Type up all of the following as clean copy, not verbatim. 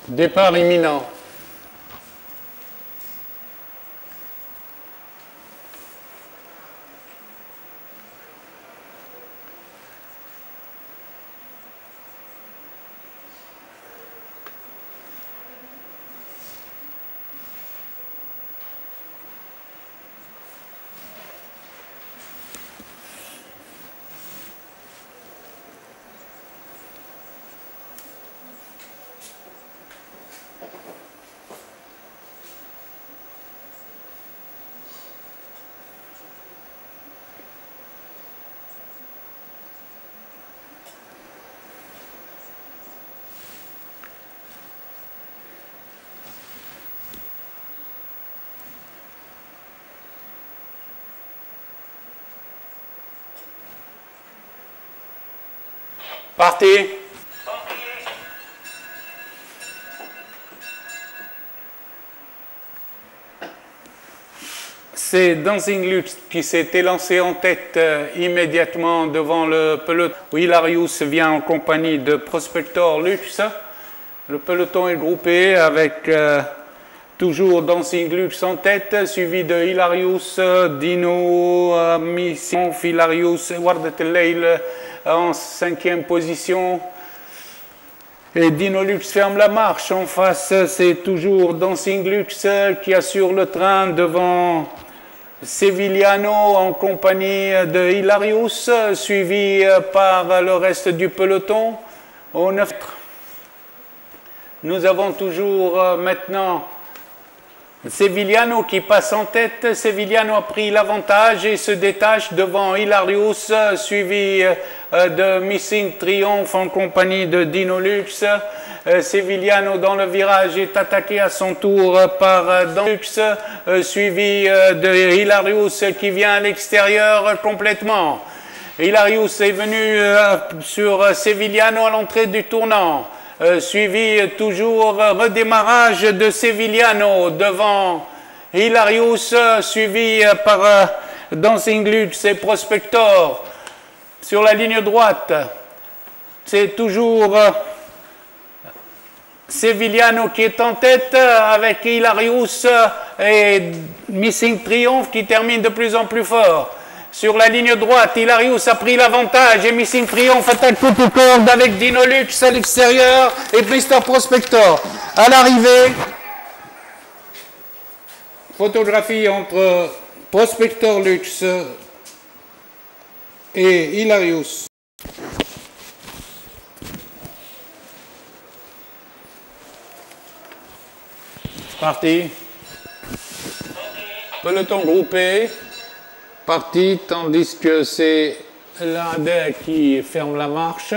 Départ imminent. Parti. C'est Dancing Lux qui s'est élancé en tête immédiatement devant le peloton. Hilarius vient en compagnie de Prospector Lux. Le peloton est groupé avec toujours Dancing Lux en tête, suivi de Hilarius, Dino, Mission, Hilarius, Wardet Leil en 5e position. Et Dino Lux ferme la marche. En face, c'est toujours Dancing Lux qui assure le train devant Sevillano en compagnie de Hilarius, suivi par le reste du peloton. Au 9, nous avons toujours maintenant Sevillano qui passe en tête. Sevillano a pris l'avantage et se détache devant Hilarius, suivi de Missing Triumph en compagnie de Dino Lux. Sevillano dans le virage est attaqué à son tour par Lux, suivi de Hilarius qui vient à l'extérieur complètement. Hilarius est venu sur Sevillano à l'entrée du tournant. Suivi toujours redémarrage de Sevillano devant Hilarius, suivi par Dancing Lux et Prospector. Sur la ligne droite, c'est toujours Sevillano qui est en tête avec Hilarius et Missing Triumph qui termine de plus en plus fort. Sur la ligne droite, Hilarius a pris l'avantage et Missing Triumph attaque toute corde avec Dino Lux à l'extérieur et Mr. Prospector. À l'arrivée, photographie entre Prospector Lux et Hilarius. Parti. Peloton groupé. Parti, tandis que c'est l'AD qui ferme la marche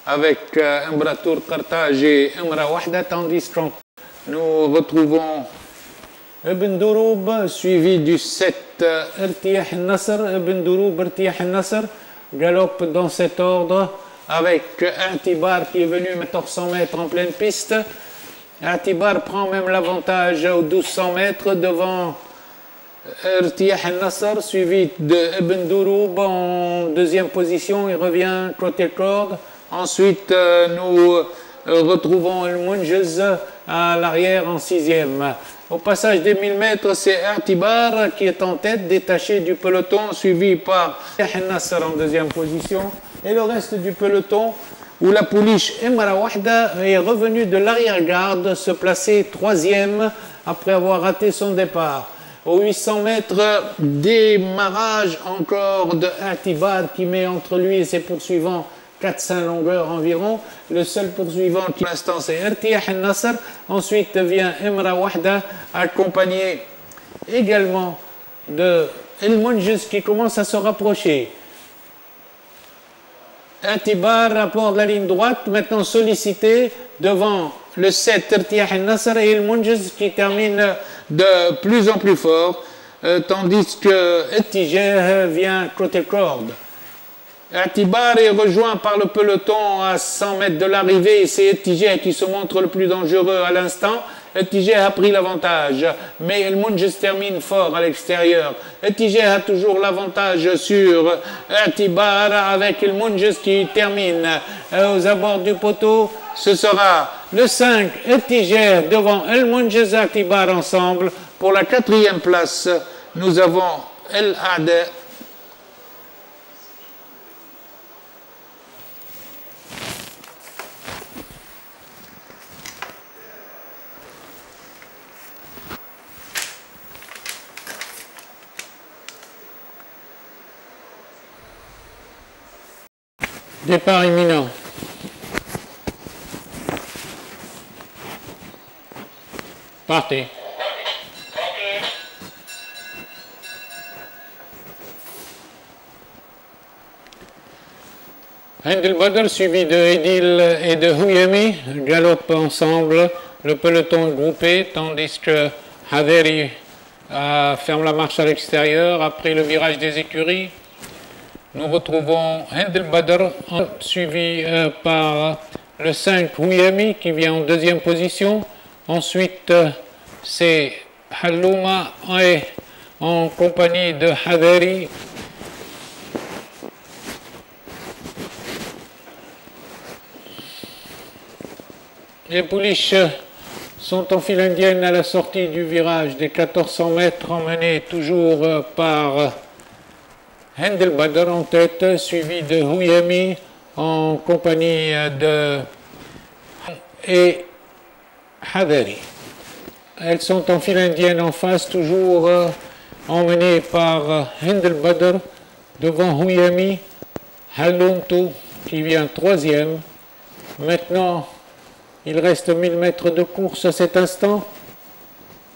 avec Embratur Carthage et Emra Wahda, tandis que nous retrouvons Ibn Douroub, suivi du 7 Irtiyah al-Nasr. Ibn Douroub, Irtiyah al-Nasr galope dans cet ordre avec Atibar qui est venu mettre 400 mètres en pleine piste. Atibar prend même l'avantage aux 1200 mètres devant Irtiyah al-Nasr, suivi de Ibn Douroub en 2e position. Il revient côté corde. Ensuite, nous retrouvons El Munjez à l'arrière en 6e. Au passage des 1000 mètres, c'est Atibar qui est en tête, détaché du peloton, suivi par al-Nasr en 2e position. Et le reste du peloton, où la pouliche Emra Wahda est revenue de l'arrière-garde, se placer 3e après avoir raté son départ. Aux 800 mètres, démarrage encore de Atibar qui met entre lui et ses poursuivants 400 longueurs environ. Le seul poursuivant qui pour l'instant c'est Irtiyah al-Nasr. Ensuite vient Emra Wahda, accompagné également de El Munjez qui commence à se rapprocher. Atibar rapporte la ligne droite, maintenant sollicité devant le 7 Irtiyah al-Nasr et El Munjez qui termine de plus en plus fort, tandis que Etijah vient côté corde. Atibar est rejoint par le peloton à 100 mètres de l'arrivée et c'est Etijah qui se montre le plus dangereux à l'instant. Tijeh a pris l'avantage, mais El Munjez termine fort à l'extérieur. Tijeh a toujours l'avantage sur Atibar avec El Munjez qui termine aux abords du poteau. Ce sera le 5 Tijeh devant El Munjez et Atibar ensemble. Pour la 4e place, nous avons El Ade. Départ imminent. Partez. Handel Badr suivi de Edil et de Huyemi galopent ensemble. Le peloton est groupé tandis que Haderi ferme la marche à l'extérieur après le virage des écuries. Nous retrouvons Handel Badr suivi par le 5 Huyemi qui vient en 2e position. Ensuite, c'est Hallouma en compagnie de Haderi. Les pouliches sont en file indienne à la sortie du virage des 1400 mètres, emmenés toujours par Handel Badr en tête, suivi de Huyemi en compagnie de et Haderi. Elles sont en file indienne en face, toujours emmenées par Handel Badr, devant Huyemi, Halloumtou qui vient 3e. Maintenant, il reste 1000 mètres de course à cet instant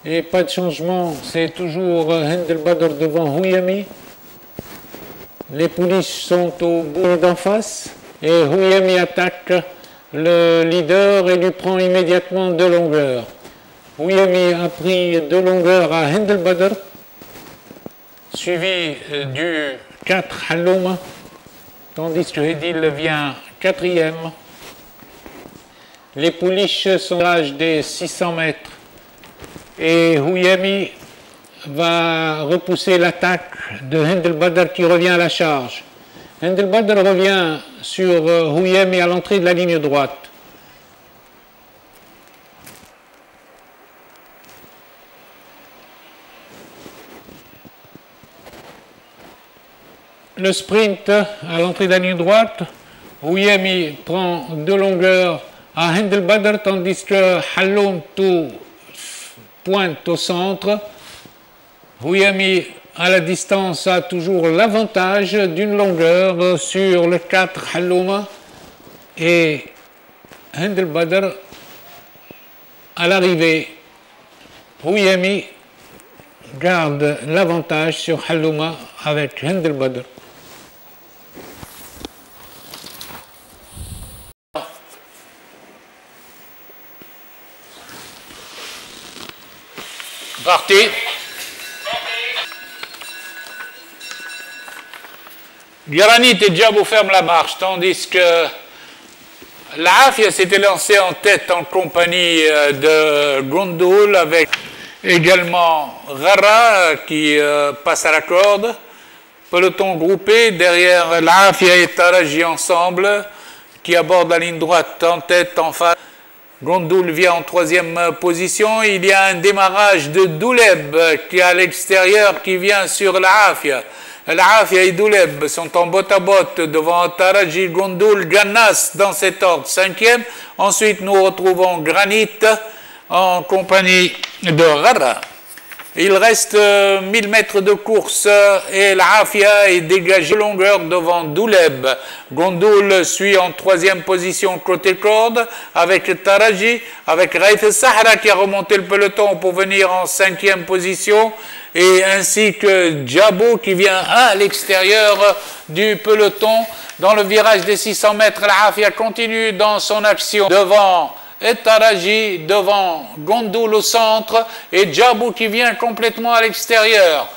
et pas de changement, c'est toujours Handel Badr devant Huyemi. Les pouliches sont au bout d'en face et Huyemi attaque le leader et lui prend immédiatement 2 longueurs. Huyemi a pris 2 longueurs à Handel Badr, suivi du 4 Hallouma, tandis que Edil vient 4e. Les pouliches sont à l'âge des 600 mètres et Huyemi va repousser l'attaque de Handel Badr qui revient à la charge. Handel Badr revient sur Huyemi à l'entrée de la ligne droite. Le sprint à l'entrée de la ligne droite, Huyemi prend 2 longueurs à Handel Badr tandis que Halloumtou pointe au centre. Huyemi à la distance a toujours l'avantage d'une longueur sur le 4 Hallouma et Handel Badr à l'arrivée. Huyemi garde l'avantage sur Hallouma avec Handel Badr. Parti. Granit et Djabou ferment la marche, tandis que l'Afia s'était lancé en tête en compagnie de Gondoul, avec également Rara qui passe à la corde. Peloton groupé, derrière l'Afia et Taraji ensemble, qui abordent la ligne droite en tête, en face. Gondoul vient en 3e position. Il y a un démarrage de Douleb qui est à l'extérieur, qui vient sur l'Afia. L'Afia et Douleb sont en botte à botte devant Taraji, Gondoul, Gannas dans cet ordre, 5e. Ensuite, nous retrouvons Granit en compagnie de Rara. Il reste 1000 mètres de course et l'Afia est dégagée longueur devant Douleb. Gondoul suit en 3e position côté corde avec Taraji, avec Raith Sahara qui a remonté le peloton pour venir en 5e position, et ainsi que Djabou qui vient à l'extérieur du peloton. Dans le virage des 600 mètres, l'Afia continue dans son action devant et Taraji, devant Gondoul au centre et Djabou qui vient complètement à l'extérieur,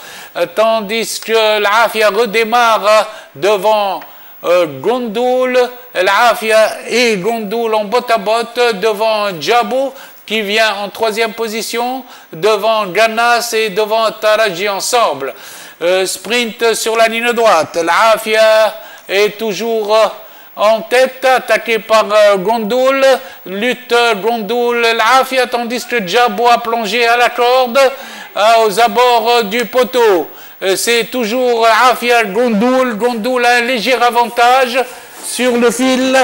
tandis que l'Afia redémarre devant Gondoul, l'Afia et Gondoul en botte à botte devant Djabou, qui vient en troisième position devant Ganas et devant Taraji ensemble. Sprint sur la ligne droite. L'Afia est toujours en tête, attaqué par Gondoul. Lutte Gondoul, l'Afia, tandis que Djabo a plongé à la corde aux abords du poteau. C'est toujours Afia Gondoul. Gondoul a un léger avantage sur le fil.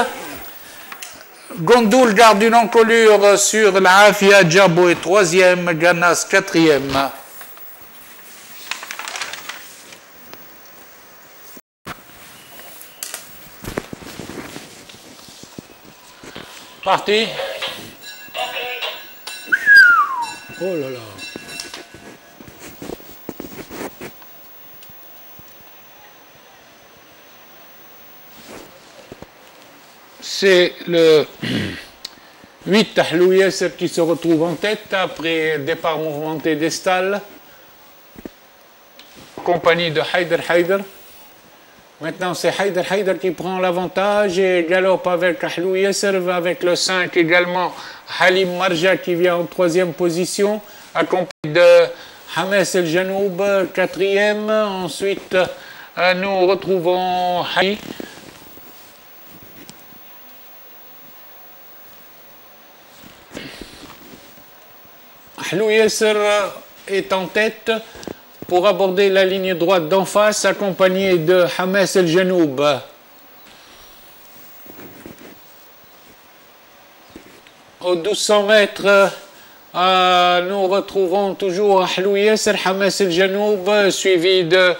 Gondoul garde une encolure sur l'Afia. Djabo est troisième, Ganas quatrième. Parti. Oh là là. C'est le 8 Ahlou Yasser qui se retrouve en tête après départ mouvementé des stalles, en compagnie de Haider. Maintenant, c'est Haider qui prend l'avantage et galope avec Ahlou Yasser, avec le 5 également Halim Marja qui vient en troisième position, accompagné de Hamas El Janoub, quatrième. Ensuite, nous retrouvons Haï. Ahlou Yasser est en tête pour aborder la ligne droite d'en face, accompagné de Hamas El Janoub. Aux 1200 mètres, nous retrouvons toujours Ahlou Yasser, Hamas El Janoub, suivi de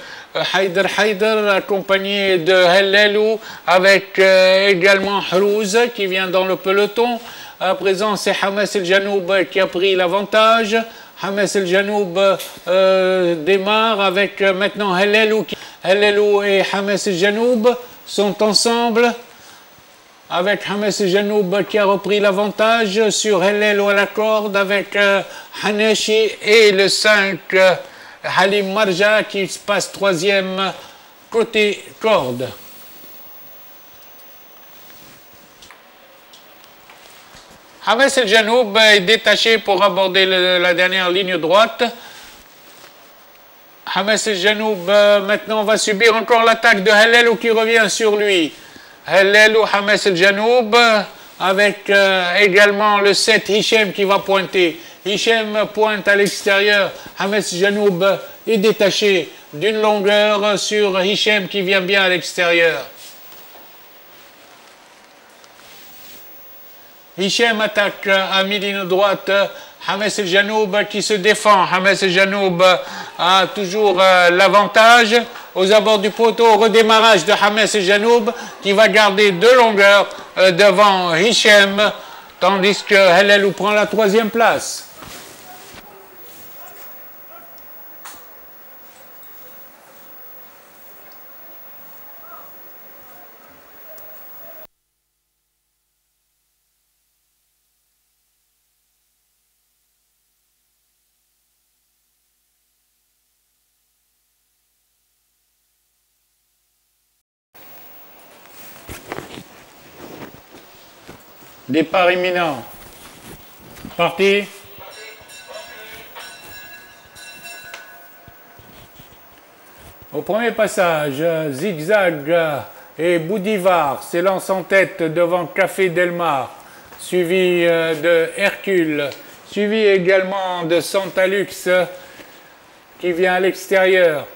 Haider, accompagné de Hellalou, avec également Hrouz qui vient dans le peloton. À présent, c'est Hamas El Janoub qui a pris l'avantage. Hamas El Janoub démarre avec maintenant Hellalou. Hellalou et Hamas El Janoub sont ensemble, avec Hamas El Janoub qui a repris l'avantage sur Hellalou à la corde, avec Hanashi et le 5 Halim Marja qui se passe troisième côté corde. Hamas El Janoub est détaché pour aborder la dernière ligne droite. Hamas El Janoub maintenant va subir encore l'attaque de Hellalou qui revient sur lui. Hellalou, Hamas El Janoub avec également le 7 Hichem qui va pointer. Hichem pointe à l'extérieur. Hamas El Janoub est détaché d'une longueur sur Hichem qui vient bien à l'extérieur. Hichem attaque à mi-ligne droite Hamas El Janoub qui se défend. Hamas El Janoub a toujours l'avantage aux abords du poteau. Redémarrage de Hamas El Janoub qui va garder deux longueurs devant Hichem, tandis que Hellalou prend la troisième place. Départ imminent. Parti. Au premier passage, Zigzag et Boudivar s'élancent en tête devant Café Delmar, suivi de Hercule, suivi également de Santalux qui vient à l'extérieur.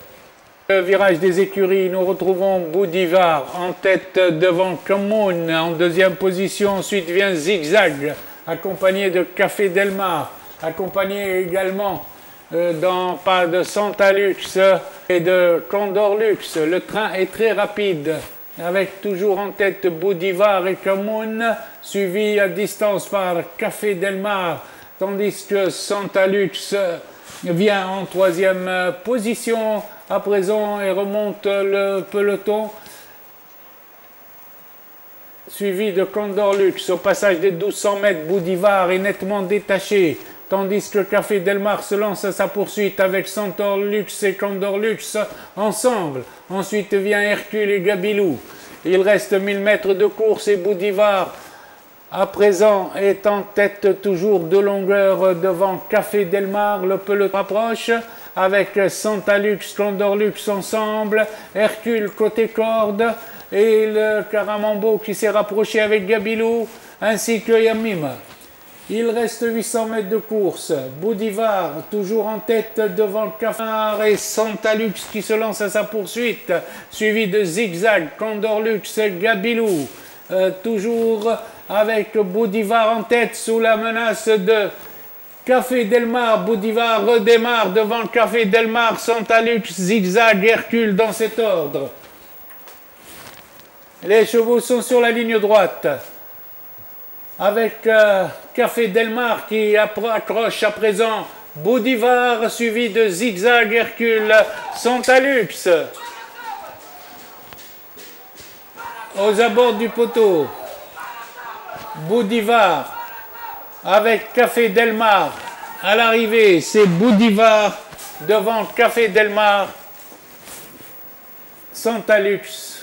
Le virage des écuries, nous retrouvons Boudivar en tête devant Kamoun en deuxième position. Ensuite vient Zigzag, accompagné de Café Delmar, accompagné également de Santalux et de Condorlux. Le train est très rapide, avec toujours en tête Boudivar et Kamoun, suivi à distance par Café Delmar, tandis que Santalux vient en troisième position à présent et remonte le peloton, suivi de Condorlux. Au passage des 1200 mètres, Boudivar est nettement détaché, tandis que Café Delmar se lance à sa poursuite avec Santorlux et Condorlux ensemble. Ensuite vient Hercule et Gabilou. Il reste 1000 mètres de course et Boudivar À présent est en tête toujours de longueur devant Café Delmar, le peloton rapproche avec Santalux, Condorlux ensemble, Hercule côté corde et le Caramambo qui s'est rapproché avec Gabilou ainsi que Yamim. Il reste 800 mètres de course. Boudivar toujours en tête devant Cafard et Santalux qui se lance à sa poursuite, suivi de Zigzag, Condorlux, Gabilou. Toujours avec Boudivar en tête sous la menace de Café Delmar. Boudivar redémarre devant Café Delmar, Santalux, Zigzag, Hercule dans cet ordre. Les chevaux sont sur la ligne droite avec Café Delmar qui accroche à présent Boudivar suivi de Zigzag, Hercule, Santalux. Aux abords du poteau, Boudivar avec Café Delmar. À l'arrivée, c'est Boudivar devant Café Delmar, Santalux.